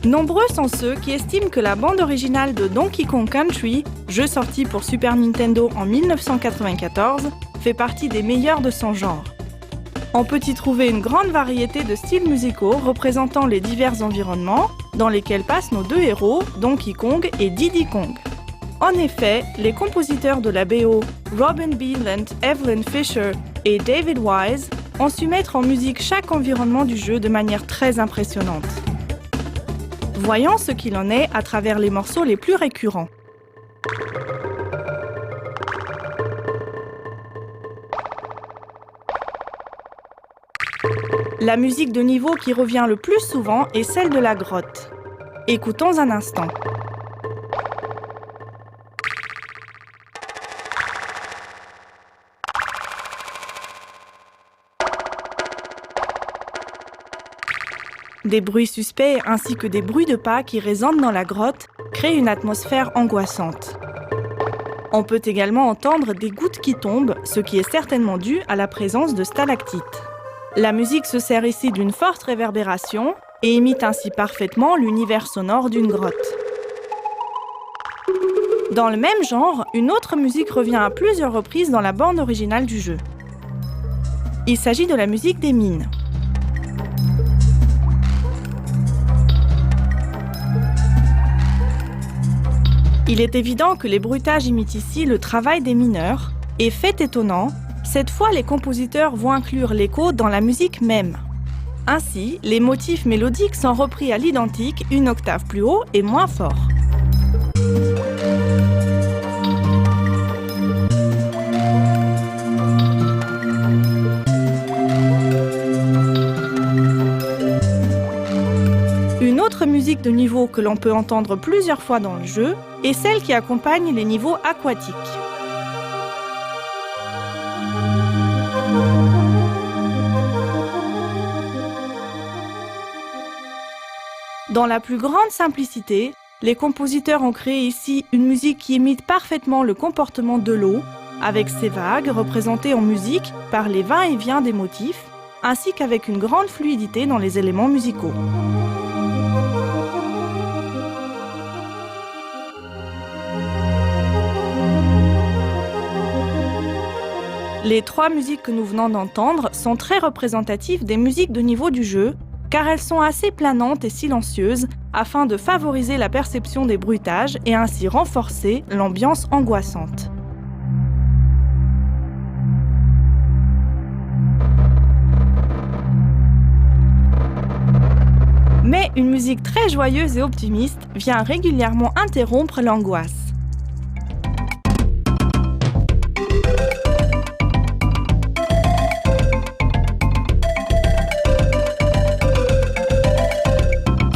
Nombreux sont ceux qui estiment que la bande originale de Donkey Kong Country, jeu sorti pour Super Nintendo en 1994, fait partie des meilleures de son genre. On peut y trouver une grande variété de styles musicaux représentant les divers environnements dans lesquels passent nos deux héros, Donkey Kong et Diddy Kong. En effet, les compositeurs de la BO, Robin Beeland, Evelyn Fisher et David Wise, ont su mettre en musique chaque environnement du jeu de manière très impressionnante. Voyons ce qu'il en est à travers les morceaux les plus récurrents. La musique de niveau qui revient le plus souvent est celle de la grotte. Écoutons un instant. Des bruits suspects ainsi que des bruits de pas qui résonnent dans la grotte créent une atmosphère angoissante. On peut également entendre des gouttes qui tombent, ce qui est certainement dû à la présence de stalactites. La musique se sert ici d'une forte réverbération et imite ainsi parfaitement l'univers sonore d'une grotte. Dans le même genre, une autre musique revient à plusieurs reprises dans la bande originale du jeu. Il s'agit de la musique des mines. Il est évident que les bruitages imitent ici le travail des mineurs, et fait étonnant, cette fois les compositeurs vont inclure l'écho dans la musique même. Ainsi, les motifs mélodiques sont repris à l'identique, une octave plus haut et moins fort. Une autre musique de niveau que l'on peut entendre plusieurs fois dans le jeu est celle qui accompagne les niveaux aquatiques. Dans la plus grande simplicité, les compositeurs ont créé ici une musique qui imite parfaitement le comportement de l'eau, avec ses vagues représentées en musique par les va-et-vient des motifs, ainsi qu'avec une grande fluidité dans les éléments musicaux. Les trois musiques que nous venons d'entendre sont très représentatives des musiques de niveau du jeu, car elles sont assez planantes et silencieuses afin de favoriser la perception des bruitages et ainsi renforcer l'ambiance angoissante. Mais une musique très joyeuse et optimiste vient régulièrement interrompre l'angoisse.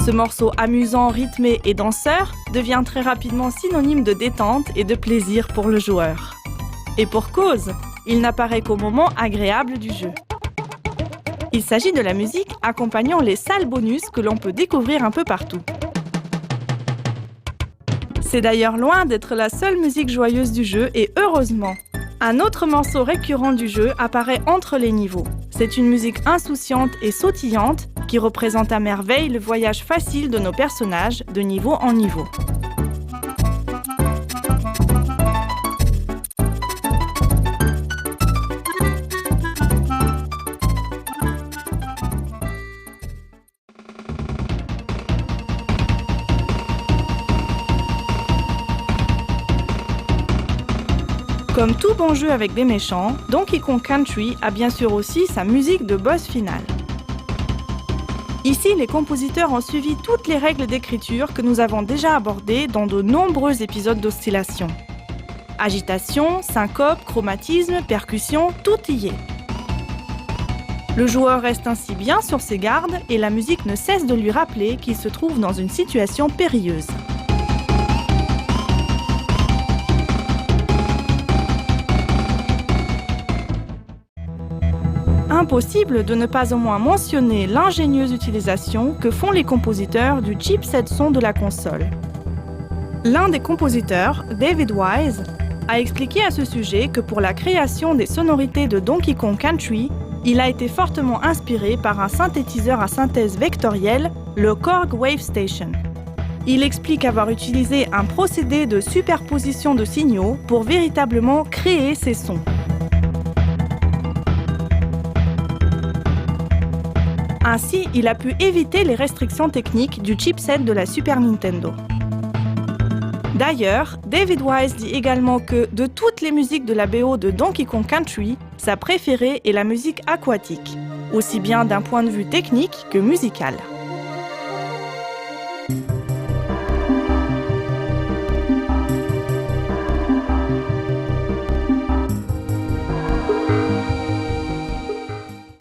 Ce morceau amusant, rythmé et danseur devient très rapidement synonyme de détente et de plaisir pour le joueur. Et pour cause, il n'apparaît qu'au moment agréable du jeu. Il s'agit de la musique accompagnant les salles bonus que l'on peut découvrir un peu partout. C'est d'ailleurs loin d'être la seule musique joyeuse du jeu et heureusement. Un autre morceau récurrent du jeu apparaît entre les niveaux. C'est une musique insouciante et sautillante qui représente à merveille le voyage facile de nos personnages de niveau en niveau. Comme tout bon jeu avec des méchants, Donkey Kong Country a bien sûr aussi sa musique de boss final. Ici, les compositeurs ont suivi toutes les règles d'écriture que nous avons déjà abordées dans de nombreux épisodes d'Oscillation. Agitation, syncope, chromatisme, percussion, tout y est. Le joueur reste ainsi bien sur ses gardes et la musique ne cesse de lui rappeler qu'il se trouve dans une situation périlleuse. Impossible de ne pas au moins mentionner l'ingénieuse utilisation que font les compositeurs du chipset son de la console. L'un des compositeurs, David Wise, a expliqué à ce sujet que pour la création des sonorités de Donkey Kong Country, Il a été fortement inspiré par un synthétiseur à synthèse vectorielle, le Korg Wave Station. Il explique avoir utilisé un procédé de superposition de signaux pour véritablement créer ces sons. Ainsi, il a pu éviter les restrictions techniques du chipset de la Super Nintendo. D'ailleurs, David Wise dit également que de toutes les musiques de la BO de Donkey Kong Country, sa préférée est la musique aquatique, aussi bien d'un point de vue technique que musical.